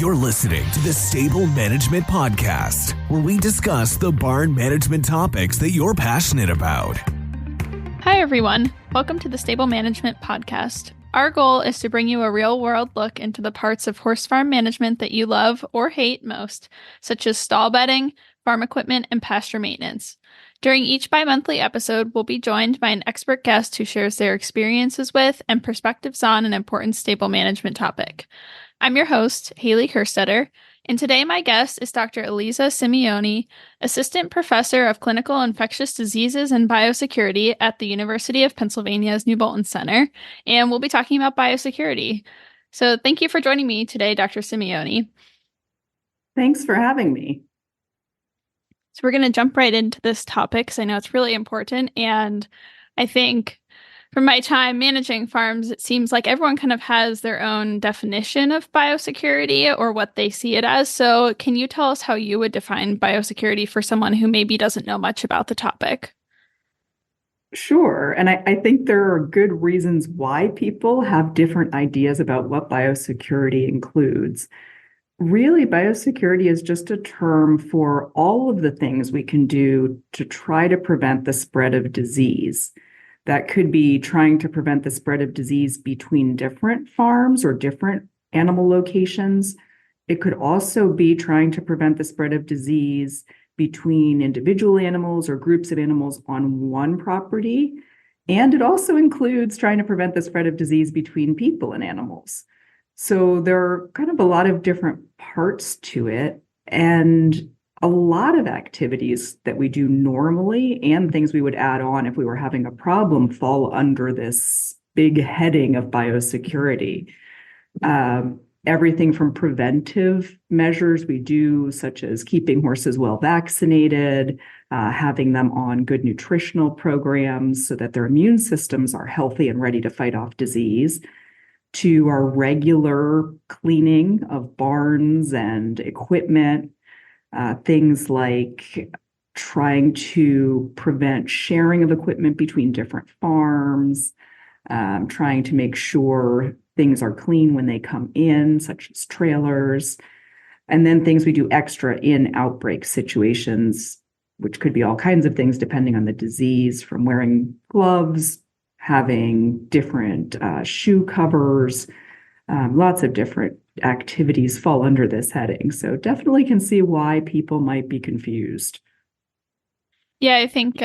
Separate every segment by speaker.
Speaker 1: You're listening to the Stable Management Podcast, where we discuss the barn management topics that you're passionate about.
Speaker 2: Hi, everyone. Welcome to the Stable Management Podcast. Our goal is to bring you a real-world look into the parts of horse farm management that you love or hate most, such as stall bedding, farm equipment, and pasture maintenance. During each bi-monthly episode, we'll be joined by an expert guest who shares their experiences with and perspectives on an important stable management topic. I'm your host, Hailey Kerstetter, and today my guest is Dr. Aliza Simeone, Assistant Professor of Clinical Infectious Diseases and Biosecurity at the University of Pennsylvania's New Bolton Center, and we'll be talking about biosecurity. So thank you for joining me today, Dr. Simeone.
Speaker 3: Thanks for having me.
Speaker 2: So we're going to jump right into this topic because I know it's really important, and I think from my time managing farms, it seems like everyone kind of has their own definition of biosecurity or what they see it as. So can you tell us how you would define biosecurity for someone who maybe doesn't know much about the topic?
Speaker 3: Sure. And I think there are good reasons why people have different ideas about what biosecurity includes. Really, biosecurity is just a term for all of the things we can do to try to prevent the spread of disease. That could be trying to prevent the spread of disease between different farms or different animal locations. It could also be trying to prevent the spread of disease between individual animals or groups of animals on one property. And it also includes trying to prevent the spread of disease between people and animals. So there are kind of a lot of different parts to it. And a lot of activities that we do normally and things we would add on if we were having a problem fall under this big heading of biosecurity. Everything from preventive measures we do, such as keeping horses well vaccinated, having them on good nutritional programs so that their immune systems are healthy and ready to fight off disease, to our regular cleaning of barns and equipment. Things like trying to prevent sharing of equipment between different farms, trying to make sure things are clean when they come in, such as trailers, and then things we do extra in outbreak situations, which could be all kinds of things depending on the disease, from wearing gloves, having different shoe covers, lots of different activities fall under this heading. So definitely can see why people might be confused.
Speaker 2: Yeah, I think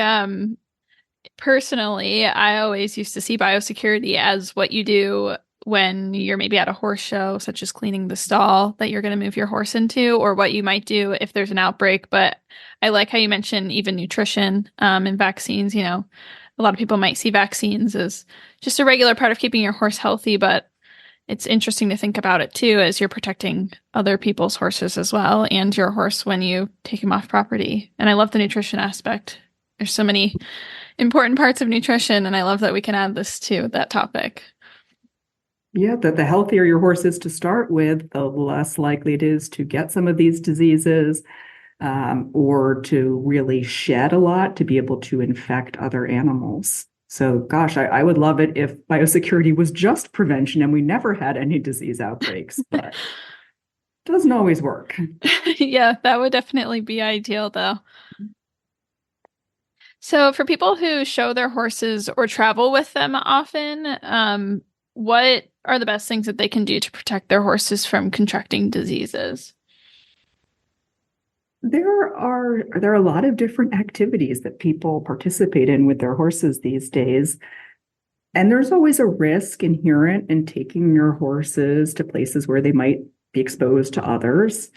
Speaker 2: personally, I always used to see biosecurity as what you do when you're maybe at a horse show, such as cleaning the stall that you're going to move your horse into, or what you might do if there's an outbreak. But I like how you mentioned even nutrition and vaccines. You know, a lot of people might see vaccines as just a regular part of keeping your horse healthy, but it's interesting to think about it too, as you're protecting other people's horses as well, and your horse when you take him off property. And I love the nutrition aspect. There's so many important parts of nutrition, and I love that we can add this to that topic.
Speaker 3: Yeah, that the healthier your horse is to start with, the less likely it is to get some of these diseases, or to really shed a lot to be able to infect other animals. So, gosh, I would love it if biosecurity was just prevention and we never had any disease outbreaks, but it doesn't always work.
Speaker 2: Yeah, that would definitely be ideal, though. So for people who show their horses or travel with them often, what are the best things that they can do to protect their horses from contracting diseases?
Speaker 3: There are a lot of different activities that people participate in with their horses these days. And there's always a risk inherent in taking your horses to places where they might be exposed to others.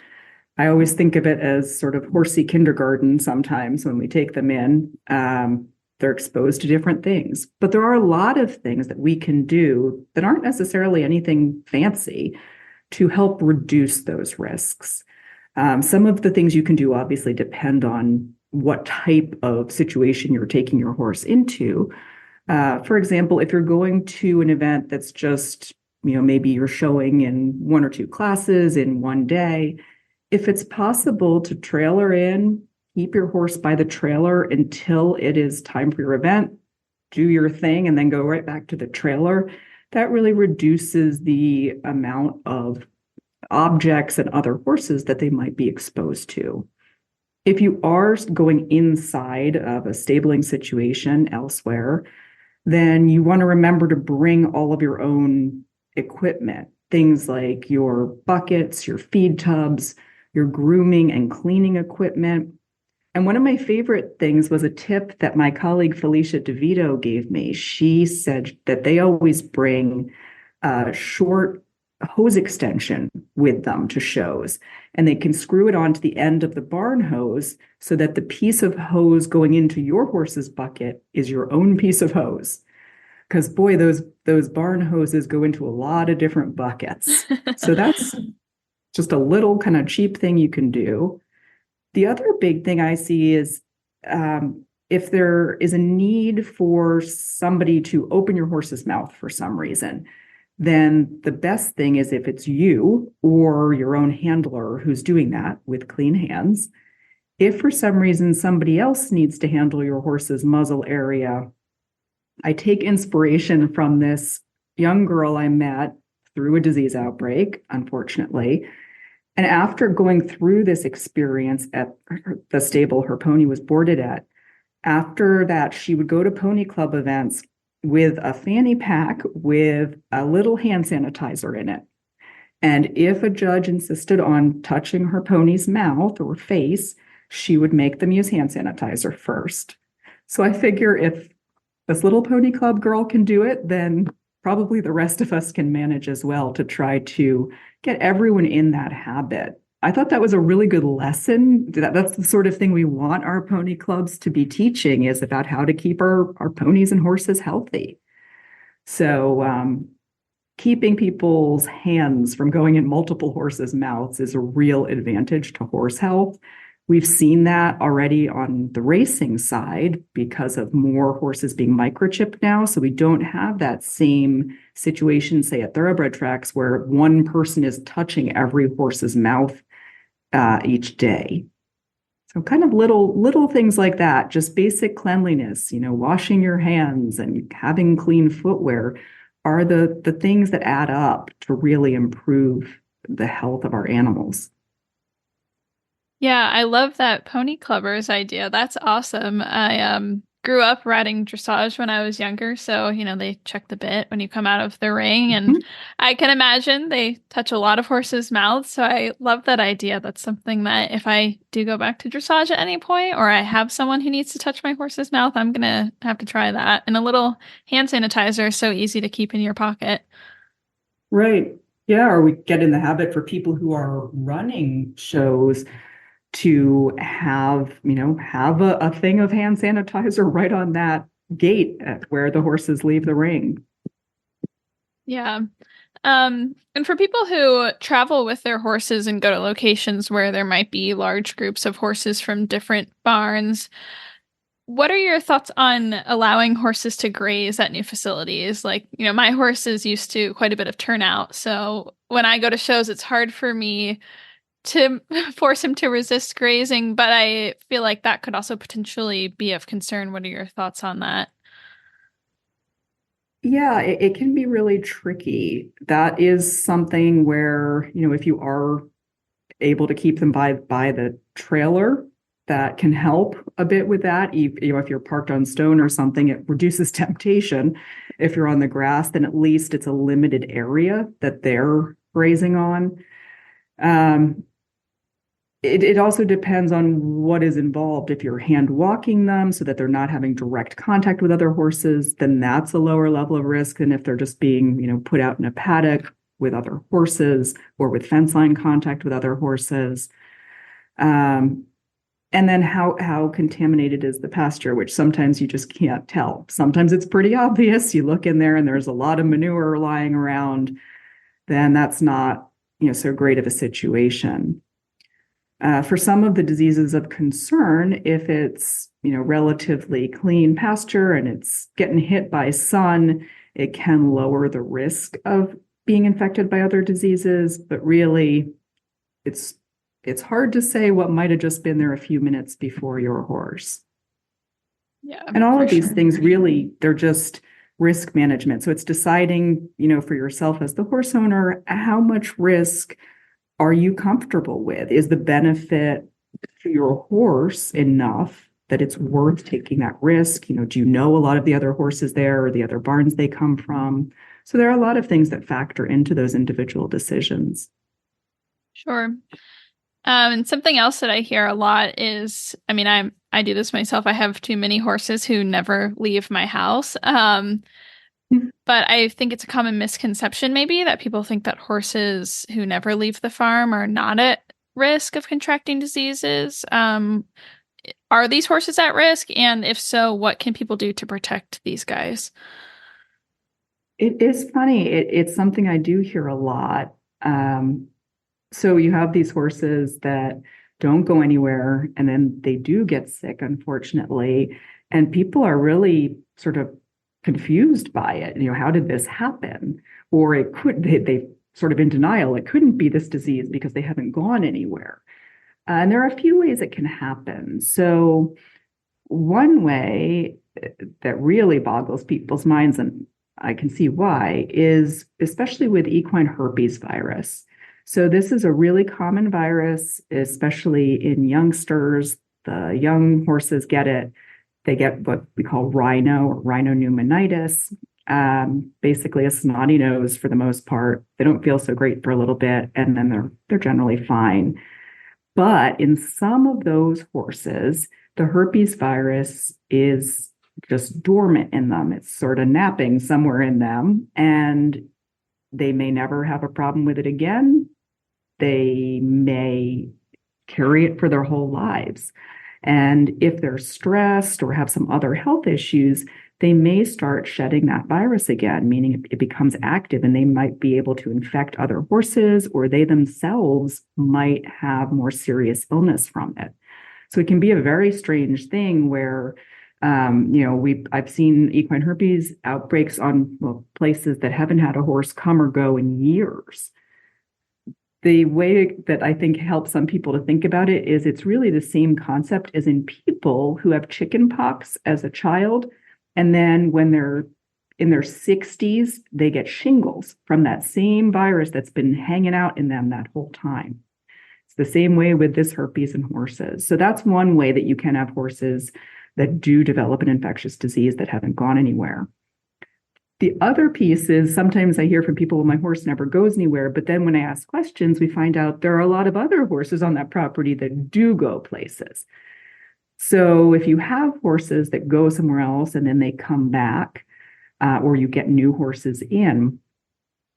Speaker 3: I always think of it as sort of horsey kindergarten sometimes when we take them in. They're exposed to different things. But there are a lot of things that we can do that aren't necessarily anything fancy to help reduce those risks. Some of the things you can do obviously depend on what type of situation you're taking your horse into. For example, if you're going to an event that's just, maybe you're showing in one or two classes in one day, if it's possible to trailer in, keep your horse by the trailer until it is time for your event, do your thing, and then go right back to the trailer, that really reduces the amount of objects and other horses that they might be exposed to. If you are going inside of a stabling situation elsewhere, then you want to remember to bring all of your own equipment, things like your buckets, your feed tubs, your grooming and cleaning equipment. And one of my favorite things was a tip that my colleague Felicia DeVito gave me. She said that they always bring a short hose extension with them to shows, and they can screw it onto the end of the barn hose so that the piece of hose going into your horse's bucket is your own piece of hose. Because boy, those barn hoses go into a lot of different buckets. So that's just a little kind of cheap thing you can do. The other big thing I see is if there is a need for somebody to open your horse's mouth for some reason, then the best thing is if it's you or your own handler who's doing that with clean hands. If for some reason somebody else needs to handle your horse's muzzle area, I take inspiration from this young girl I met through a disease outbreak, unfortunately. And after going through this experience at the stable her pony was boarded at, after that, she would go to pony club events with a fanny pack with a little hand sanitizer in it. And if a judge insisted on touching her pony's mouth or face, she would make them use hand sanitizer first. So I figure if this little pony club girl can do it, then probably the rest of us can manage as well to try to get everyone in that habit. I thought that was a really good lesson. That's the sort of thing we want our pony clubs to be teaching, is about how to keep our ponies and horses healthy. So keeping people's hands from going in multiple horses' mouths is a real advantage to horse health. We've seen that already on the racing side because of more horses being microchipped now. So we don't have that same situation, say, at thoroughbred tracks where one person is touching every horse's mouth each day. So kind of little things like that, just basic cleanliness, washing your hands and having clean footwear are the things that add up to really improve the health of our animals.
Speaker 2: Yeah, I love that pony clubbers idea. That's awesome. I grew up riding dressage when I was younger, so they check the bit when you come out of the ring, and I can imagine they touch a lot of horses' mouths. So I love that idea. That's something that if I do go back to dressage at any point, or I have someone who needs to touch my horse's mouth, I'm gonna have to try that. And a little hand sanitizer is so easy to keep in your pocket.
Speaker 3: Right. Yeah, or we get in the habit for people who are running shows to have a thing of hand sanitizer right on that gate at where the horses leave the ring.
Speaker 2: Yeah. And for people who travel with their horses and go to locations where there might be large groups of horses from different barns, what are your thoughts on allowing horses to graze at new facilities? Like, my horse is used to quite a bit of turnout. So when I go to shows, it's hard for me to force him to resist grazing, but I feel like that could also potentially be of concern. What are your thoughts on that?
Speaker 3: Yeah, it can be really tricky. That is something where, if you are able to keep them by the trailer, that can help a bit with that. If you're parked on stone or something, it reduces temptation. If you're on the grass, then at least it's a limited area that they're grazing on. It also depends on what is involved. If you're hand walking them so that they're not having direct contact with other horses, then that's a lower level of risk than if they're just being, put out in a paddock with other horses or with fence line contact with other horses. And then how contaminated is the pasture, which sometimes you just can't tell. Sometimes it's pretty obvious. You look in there and there's a lot of manure lying around. Then that's not, so great of a situation. For some of the diseases of concern, if it's relatively clean pasture and it's getting hit by sun, it can lower the risk of being infected by other diseases. But really, it's hard to say what might have just been there a few minutes before your horse.
Speaker 2: Yeah,
Speaker 3: and all of these things really, they're just risk management. So it's deciding, for yourself as the horse owner, how much risk are you comfortable with? Is the benefit to your horse enough that it's worth taking that risk? Do you know a lot of the other horses there or the other barns they come from? So there are a lot of things that factor into those individual decisions.
Speaker 2: Sure. And something else that I hear a lot is, I mean, I do this myself. I have too many horses who never leave my house. But I think it's a common misconception maybe that people think that horses who never leave the farm are not at risk of contracting diseases. Are these horses at risk? And if so, what can people do to protect these guys?
Speaker 3: It is funny. It's something I do hear a lot. So you have these horses that don't go anywhere, and then they do get sick, unfortunately. And people are really sort of confused by it. How did this happen? Or they sort of in denial, it couldn't be this disease because they haven't gone anywhere. And there are a few ways it can happen. So one way that really boggles people's minds, and I can see why, is especially with equine herpes virus. So this is a really common virus, especially in youngsters. The young horses get it. They get what we call rhino or rhinopneumonitis, basically a snotty nose for the most part. They don't feel so great for a little bit, and then they're generally fine. But in some of those horses, the herpes virus is just dormant in them. It's sort of napping somewhere in them, and they may never have a problem with it again. They may carry it for their whole lives. And if they're stressed or have some other health issues, they may start shedding that virus again, meaning it becomes active and they might be able to infect other horses, or they themselves might have more serious illness from it. So it can be a very strange thing where I've seen equine herpes outbreaks on places that haven't had a horse come or go in years. The way that I think helps some people to think about it is it's really the same concept as in people who have chicken pox as a child. And then when they're in their 60s, they get shingles from that same virus that's been hanging out in them that whole time. It's the same way with this herpes in horses. So that's one way that you can have horses that do develop an infectious disease that haven't gone anywhere. The other piece is sometimes I hear from people, well, my horse never goes anywhere. But then when I ask questions, we find out there are a lot of other horses on that property that do go places. So if you have horses that go somewhere else and then they come back, or you get new horses in,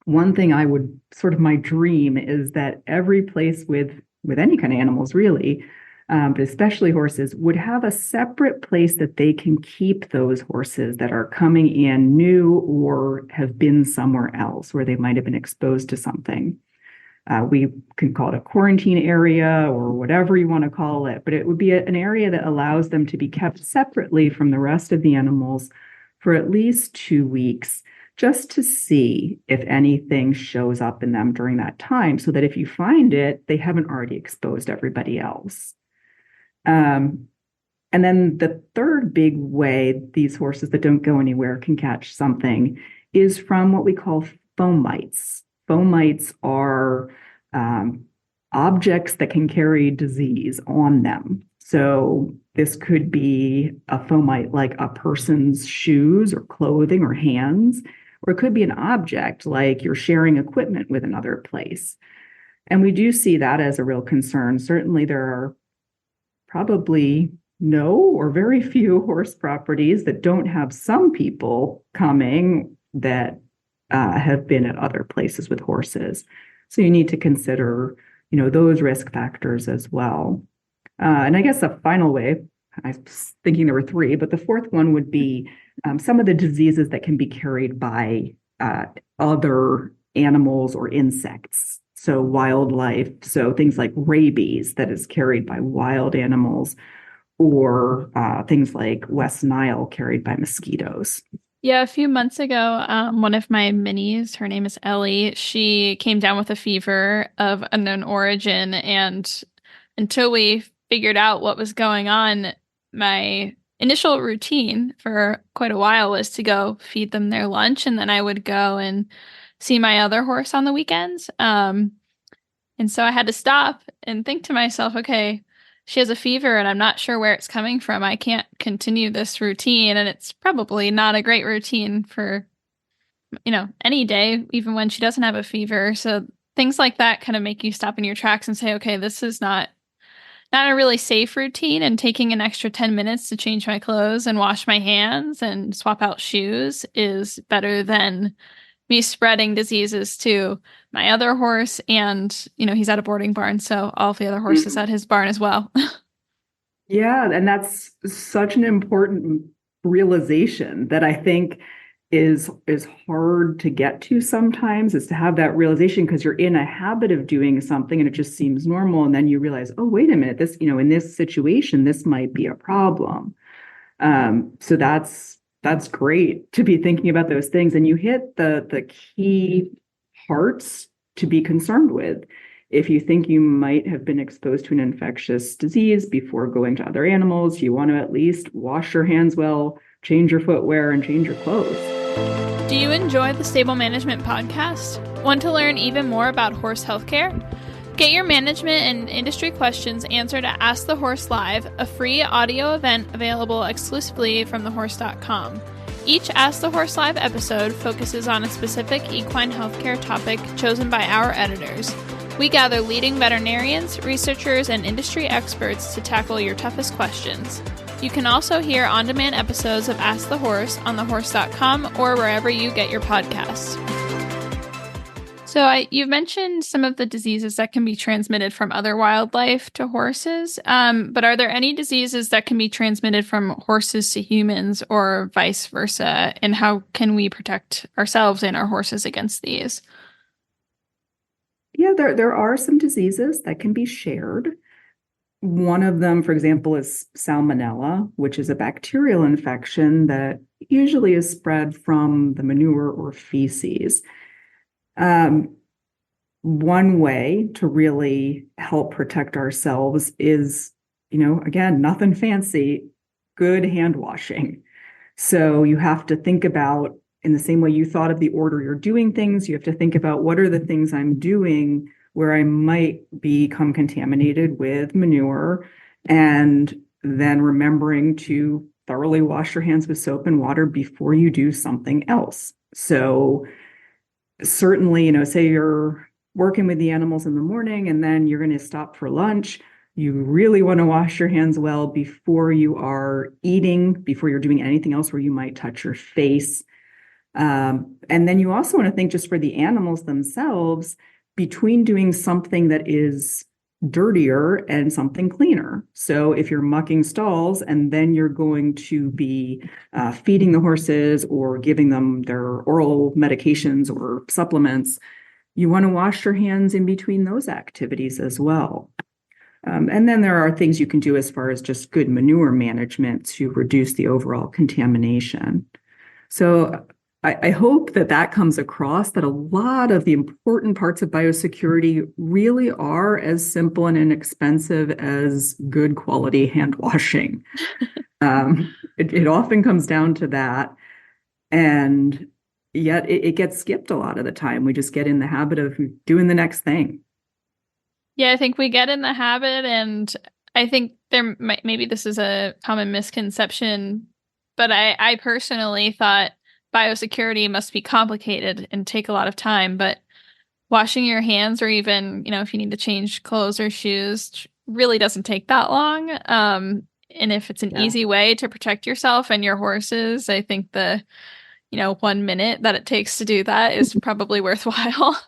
Speaker 3: one thing I would sort of my dream is that every place with any kind of animals really, but especially horses, would have a separate place that they can keep those horses that are coming in new or have been somewhere else where they might have been exposed to something. We can call it a quarantine area or whatever you want to call it, but it would be an area that allows them to be kept separately from the rest of the animals for at least 2 weeks, just to see if anything shows up in them during that time, so that if you find it, they haven't already exposed everybody else. And then the third big way these horses that don't go anywhere can catch something is from what we call fomites. Fomites are objects that can carry disease on them. So this could be a fomite like a person's shoes or clothing or hands, or it could be an object like you're sharing equipment with another place. And we do see that as a real concern. Certainly there are probably no or very few horse properties that don't have some people coming that have been at other places with horses. So you need to consider, those risk factors as well. And I guess a final way, I was thinking there were three, but the fourth one would be some of the diseases that can be carried by other animals or insects. So wildlife, so things like rabies that is carried by wild animals, or things like West Nile carried by mosquitoes.
Speaker 2: Yeah, a few months ago, one of my minis, her name is Ellie, she came down with a fever of unknown origin. And until we figured out what was going on, my initial routine for quite a while was to go feed them their lunch. And then I would go and see my other horse on the weekends. And so I had to stop and think to myself, okay, she has a fever and I'm not sure where it's coming from. I can't continue this routine. And it's probably not a great routine for, any day, even when she doesn't have a fever. So things like that kind of make you stop in your tracks and say, okay, this is not a really safe routine, and taking an extra 10 minutes to change my clothes and wash my hands and swap out shoes is better than me spreading diseases to my other horse. And, he's at a boarding barn, so all of the other horses at his barn as well.
Speaker 3: Yeah, and that's such an important realization that I think is hard to get to sometimes, is to have that realization, because you're in a habit of doing something and it just seems normal, and then you realize, oh, wait a minute, this, in this situation, this might be a problem. So that's great to be thinking about those things, and you hit the key parts to be concerned with. If you think you might have been exposed to an infectious disease before going to other animals, you want to at least wash your hands well, change your footwear, and change your clothes.
Speaker 2: Do you enjoy the Stable Management podcast? Want to learn even more about horse healthcare? Get your management and industry questions answered at Ask the Horse Live, a free audio event available exclusively from thehorse.com. Each Ask the Horse Live episode focuses on a specific equine healthcare topic chosen by our editors. We gather leading veterinarians, researchers, and industry experts to tackle your toughest questions. You can also hear on-demand episodes of Ask the Horse on thehorse.com or wherever you get your podcasts. So you've mentioned some of the diseases that can be transmitted from other wildlife to horses, but are there any diseases that can be transmitted from horses to humans or vice versa? And how can we protect ourselves and our horses against these?
Speaker 3: Yeah, there are some diseases that can be shared. One of them, for example, is salmonella, which is a bacterial infection that usually is spread from the manure or feces. One way to really help protect ourselves is, again, nothing fancy, good hand washing. So you have to think about, in the same way you thought of the order you're doing things, you have to think about, what are the things I'm doing where I might become contaminated with manure, and then remembering to thoroughly wash your hands with soap and water before you do something else. So certainly, say you're working with the animals in the morning and then you're going to stop for lunch, you really want to wash your hands well before you are eating, before you're doing anything else where you might touch your face. And then you also want to think, just for the animals themselves, between doing something that is dirtier and something cleaner. So if you're mucking stalls and then you're going to be feeding the horses or giving them their oral medications or supplements, you want to wash your hands in between those activities as well. And then there are things you can do as far as just good manure management to reduce the overall contamination. So I hope that comes across, that a lot of the important parts of biosecurity really are as simple and inexpensive as good quality hand washing. It often comes down to that. And yet it gets skipped a lot of the time. We just get in the habit of doing the next thing.
Speaker 2: Yeah, I think we get in the habit, and I think maybe this is a common misconception, but I personally thought biosecurity must be complicated and take a lot of time, but washing your hands, or even, if you need to change clothes or shoes, really doesn't take that long. And if it's an easy way to protect yourself and your horses, I think the 1 minute that it takes to do that is probably worthwhile.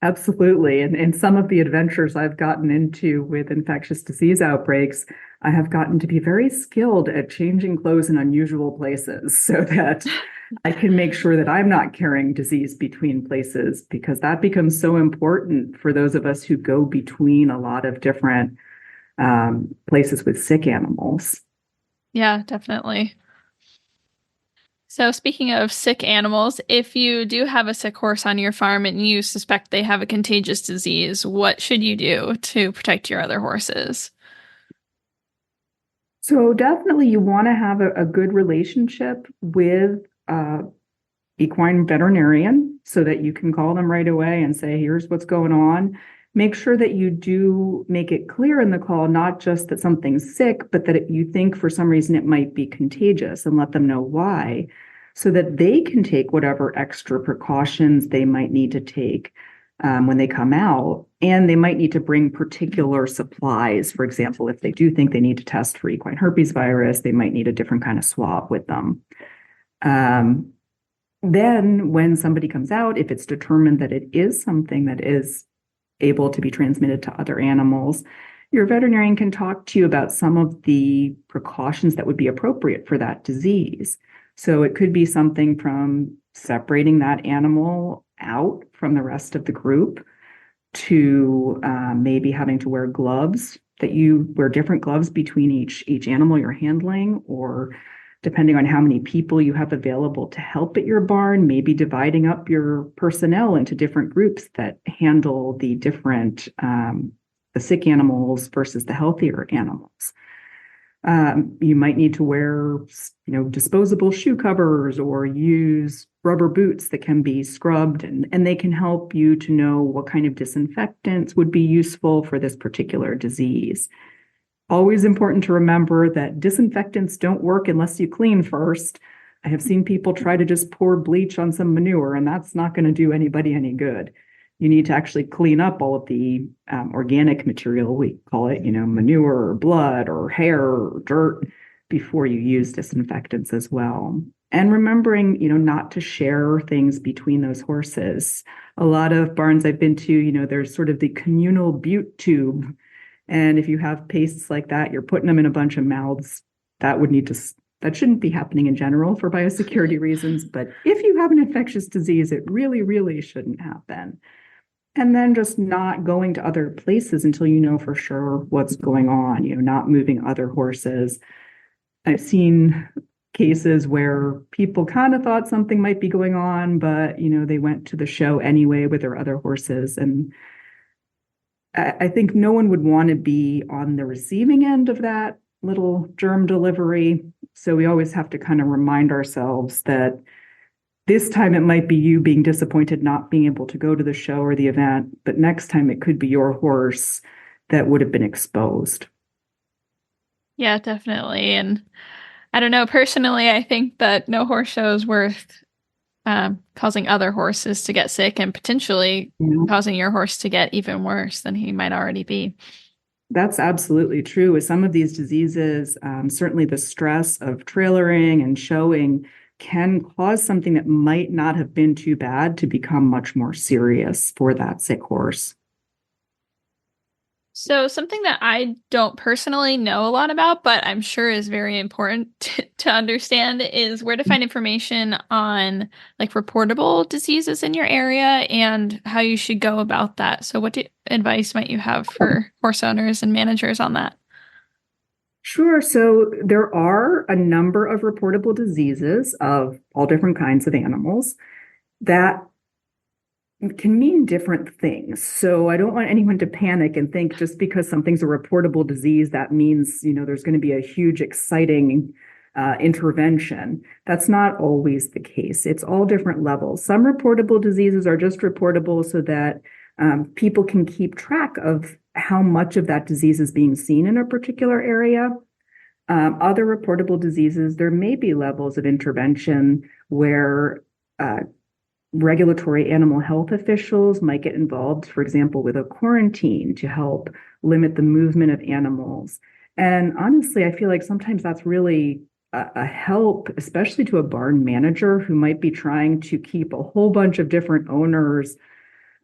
Speaker 3: Absolutely. And some of the adventures I've gotten into with infectious disease outbreaks, I have gotten to be very skilled at changing clothes in unusual places so that I can make sure that I'm not carrying disease between places, because that becomes so important for those of us who go between a lot of different places with sick animals.
Speaker 2: Yeah, definitely. So speaking of sick animals, if you do have a sick horse on your farm and you suspect they have a contagious disease, what should you do to protect your other horses?
Speaker 3: So definitely you want to have a good relationship with equine veterinarian, so that you can call them right away and say, here's what's going on. make sure that you do make it clear in the call, not just that something's sick, but that you think for some reason it might be contagious, and let them know why, so that they can take whatever extra precautions they might need to take when they come out. And they might need to bring particular supplies. For example, if they do think they need to test for equine herpes virus, they might need a different kind of swab with them. Then when somebody comes out, if it's determined that it is something that is able to be transmitted to other animals, your veterinarian can talk to you about some of the precautions that would be appropriate for that disease. So it could be something from separating that animal out from the rest of the group to maybe having to wear gloves, that you wear different gloves between each animal you're handling, or depending on how many people you have available to help at your barn, maybe dividing up your personnel into different groups that handle the different, the sick animals versus the healthier animals. You might need to wear, disposable shoe covers, or use rubber boots that can be scrubbed, and they can help you to know what kind of disinfectants would be useful for this particular disease. Always important to remember that disinfectants don't work unless you clean first. I have seen people try to just pour bleach on some manure, and that's not going to do anybody any good. You need to actually clean up all of the organic material, we call it, manure or blood or hair or dirt, before you use disinfectants as well. And remembering, not to share things between those horses. A lot of barns I've been to, there's sort of the communal bute tube. And if you have pastes like that, you're putting them in a bunch of mouths. That shouldn't be happening in general for biosecurity reasons. But if you have an infectious disease, it really, really shouldn't happen. And then just not going to other places until you know for sure what's going on, not moving other horses. I've seen cases where people kind of thought something might be going on, but, they went to the show anyway with their other horses. And I think no one would want to be on the receiving end of that little germ delivery. So we always have to kind of remind ourselves that this time it might be you being disappointed not being able to go to the show or the event, but next time it could be your horse that would have been exposed.
Speaker 2: Yeah, definitely. And I don't know, personally, I think that no horse show is worth causing other horses to get sick and potentially causing your horse to get even worse than he might already be.
Speaker 3: That's absolutely true. With some of these diseases, certainly the stress of trailering and showing can cause something that might not have been too bad to become much more serious for that sick horse.
Speaker 2: So something that I don't personally know a lot about, but I'm sure is very important to understand, is where to find information on reportable diseases in your area and how you should go about that. So what advice might you have for horse owners and managers on that?
Speaker 3: Sure. So there are a number of reportable diseases of all different kinds of animals that can mean different things. So I don't want anyone to panic and think just because something's a reportable disease, that means, there's going to be a huge, exciting intervention. That's not always the case. It's all different levels. Some reportable diseases are just reportable so that people can keep track of how much of that disease is being seen in a particular area. Other reportable diseases, there may be levels of intervention where regulatory animal health officials might get involved, for example, with a quarantine to help limit the movement of animals. And honestly, I feel like sometimes that's really a help, especially to a barn manager who might be trying to keep a whole bunch of different owners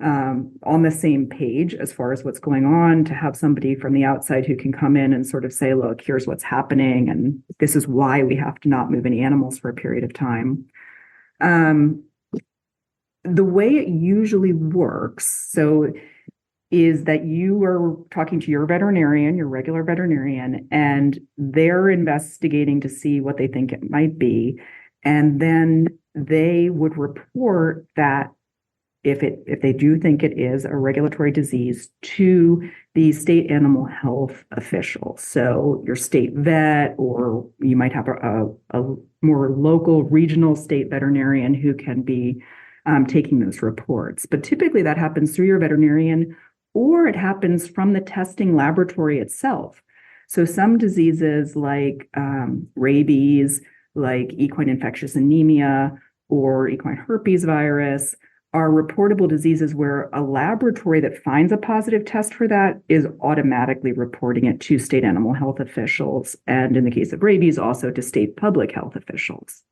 Speaker 3: on the same page as far as what's going on, to have somebody from the outside who can come in and sort of say, look, here's what's happening, and this is why we have to not move any animals for a period of time. The way it usually works, is that you are talking to your veterinarian, your regular veterinarian, and they're investigating to see what they think it might be. And then they would report that if they do think it is a regulatory disease to the state animal health official. So your state vet, or you might have a more local regional state veterinarian who can be taking those reports. But typically that happens through your veterinarian or it happens from the testing laboratory itself. So some diseases like rabies, like equine infectious anemia or equine herpes virus are reportable diseases where a laboratory that finds a positive test for that is automatically reporting it to state animal health officials. And in the case of rabies, also to state public health officials.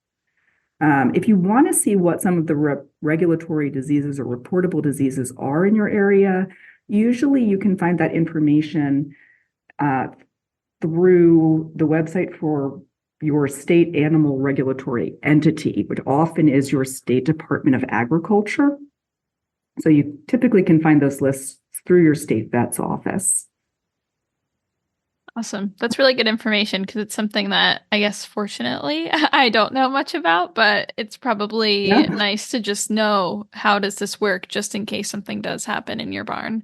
Speaker 3: If you want to see what some of the regulatory diseases or reportable diseases are in your area, usually you can find that information through the website for your state animal regulatory entity, which often is your state Department of Agriculture. So you typically can find those lists through your state vet's office.
Speaker 2: Awesome. That's really good information because it's something that I guess, fortunately, I don't know much about, but it's probably nice to just know how does this work just in case something does happen in your barn.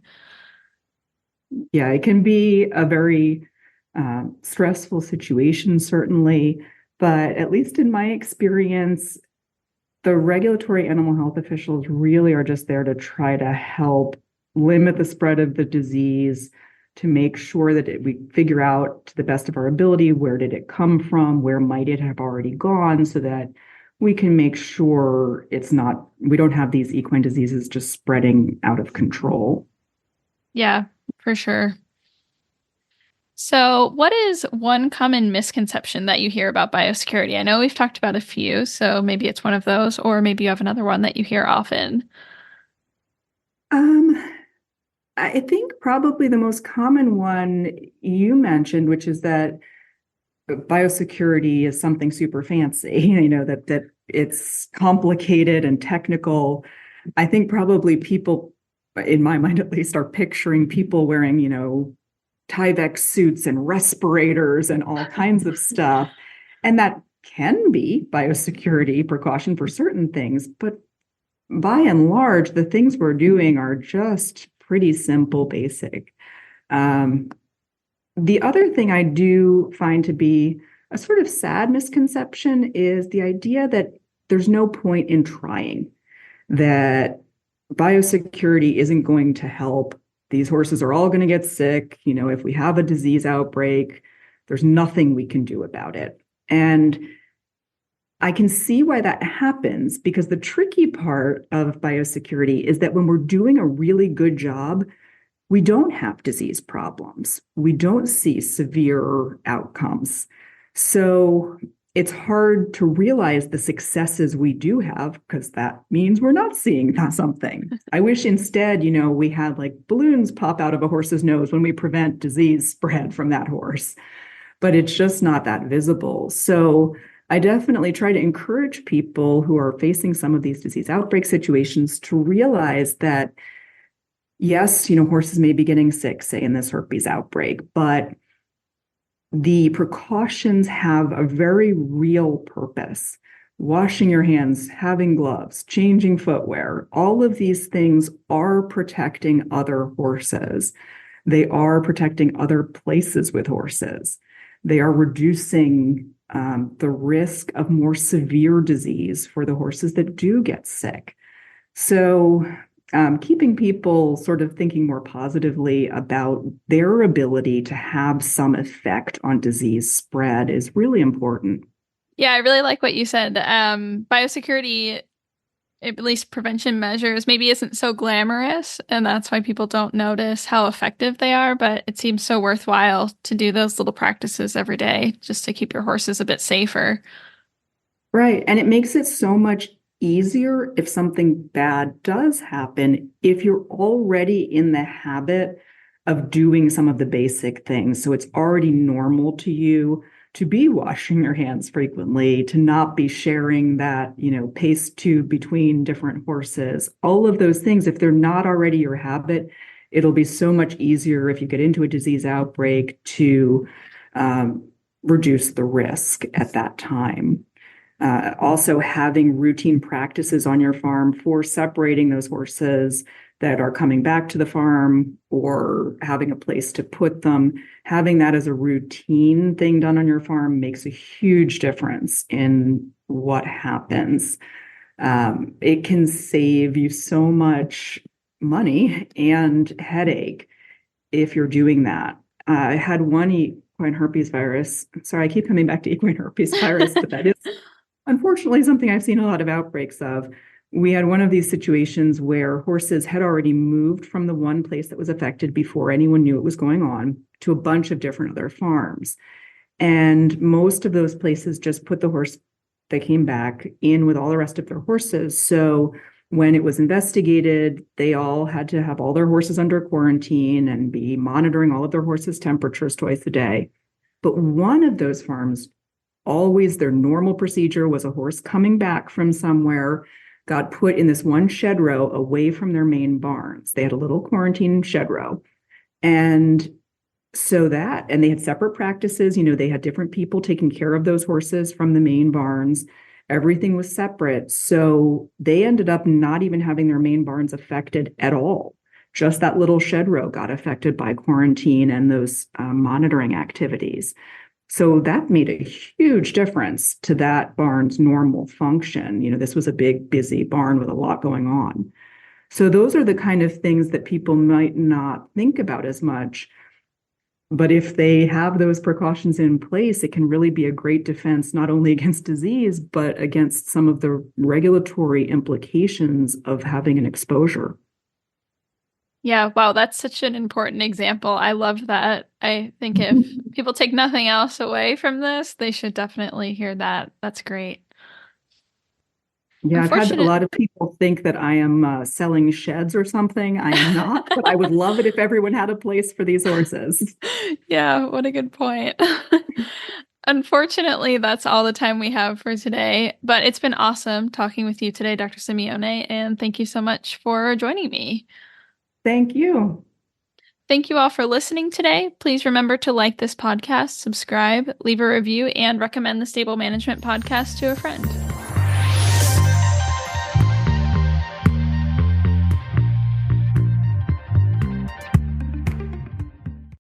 Speaker 3: Yeah, it can be a very stressful situation, certainly, but at least in my experience, the regulatory animal health officials really are just there to try to help limit the spread of the disease, to make sure that we figure out to the best of our ability, where did it come from, where might it have already gone, so that we can make sure we don't have these equine diseases just spreading out of control.
Speaker 2: Yeah, for sure. So, what is one common misconception that you hear about biosecurity? I know we've talked about a few, so maybe it's one of those, or maybe you have another one that you hear often.
Speaker 3: I think probably the most common one you mentioned, which is that biosecurity is something super fancy, that it's complicated and technical. I think probably people, in my mind at least, are picturing people wearing, Tyvek suits and respirators and all kinds of stuff. And that can be biosecurity precaution for certain things, but by and large, the things we're doing are just pretty simple, basic. The other thing I do find to be a sort of sad misconception is the idea that there's no point in trying, that biosecurity isn't going to help. These horses are all going to get sick. If we have a disease outbreak, there's nothing we can do about it. And I can see why that happens, because the tricky part of biosecurity is that when we're doing a really good job, we don't have disease problems. We don't see severe outcomes. So it's hard to realize the successes we do have, because that means we're not seeing something. I wish instead, we had like balloons pop out of a horse's nose when we prevent disease spread from that horse, but it's just not that visible. So I definitely try to encourage people who are facing some of these disease outbreak situations to realize that, yes, horses may be getting sick, say in this herpes outbreak, but the precautions have a very real purpose. Washing your hands, having gloves, changing footwear, all of these things are protecting other horses. They are protecting other places with horses. They are reducing the risk of more severe disease for the horses that do get sick. So keeping people sort of thinking more positively about their ability to have some effect on disease spread is really important.
Speaker 2: Yeah, I really like what you said. Biosecurity, at least prevention measures, maybe isn't so glamorous, and that's why people don't notice how effective they are, but it seems so worthwhile to do those little practices every day just to keep your horses a bit safer.
Speaker 3: Right. And it makes it so much easier if something bad does happen, if you're already in the habit of doing some of the basic things. So it's already normal to you to be washing your hands frequently, to not be sharing that, paste tube between different horses. All of those things, if they're not already your habit, it'll be so much easier if you get into a disease outbreak to reduce the risk at that time. Also having routine practices on your farm for separating those horses that are coming back to the farm, or having a place to put them, having that as a routine thing done on your farm makes a huge difference in what happens. It can save you so much money and headache if you're doing that. I had one equine herpes virus. Sorry, I keep coming back to equine herpes virus, but that is unfortunately something I've seen a lot of outbreaks of. We had one of these situations where horses had already moved from the one place that was affected before anyone knew it was going on to a bunch of different other farms. And most of those places just put the horse that came back in with all the rest of their horses. So when it was investigated, they all had to have all their horses under quarantine and be monitoring all of their horses' temperatures twice a day. But one of those farms, always their normal procedure was a horse coming back from somewhere got put in this one shed row away from their main barns. They had a little quarantine shed row. And and they had separate practices, they had different people taking care of those horses from the main barns. Everything was separate. So they ended up not even having their main barns affected at all. Just that little shed row got affected by quarantine and those monitoring activities. So that made a huge difference to that barn's normal function. This was a big, busy barn with a lot going on. So those are the kind of things that people might not think about as much. But if they have those precautions in place, it can really be a great defense, not only against disease, but against some of the regulatory implications of having an exposure.
Speaker 2: Yeah, wow, that's such an important example. I love that. I think if people take nothing else away from this, they should definitely hear that. That's great.
Speaker 3: Yeah, I've had a lot of people think that I am selling sheds or something. I am not, but I would love it if everyone had a place for these horses.
Speaker 2: Yeah, what a good point. Unfortunately, that's all the time we have for today, but it's been awesome talking with you today, Dr. Simeone, and thank you so much for joining me.
Speaker 3: Thank you.
Speaker 2: Thank you all for listening today. Please remember to like this podcast, subscribe, leave a review, and recommend the Stable Management Podcast to a friend.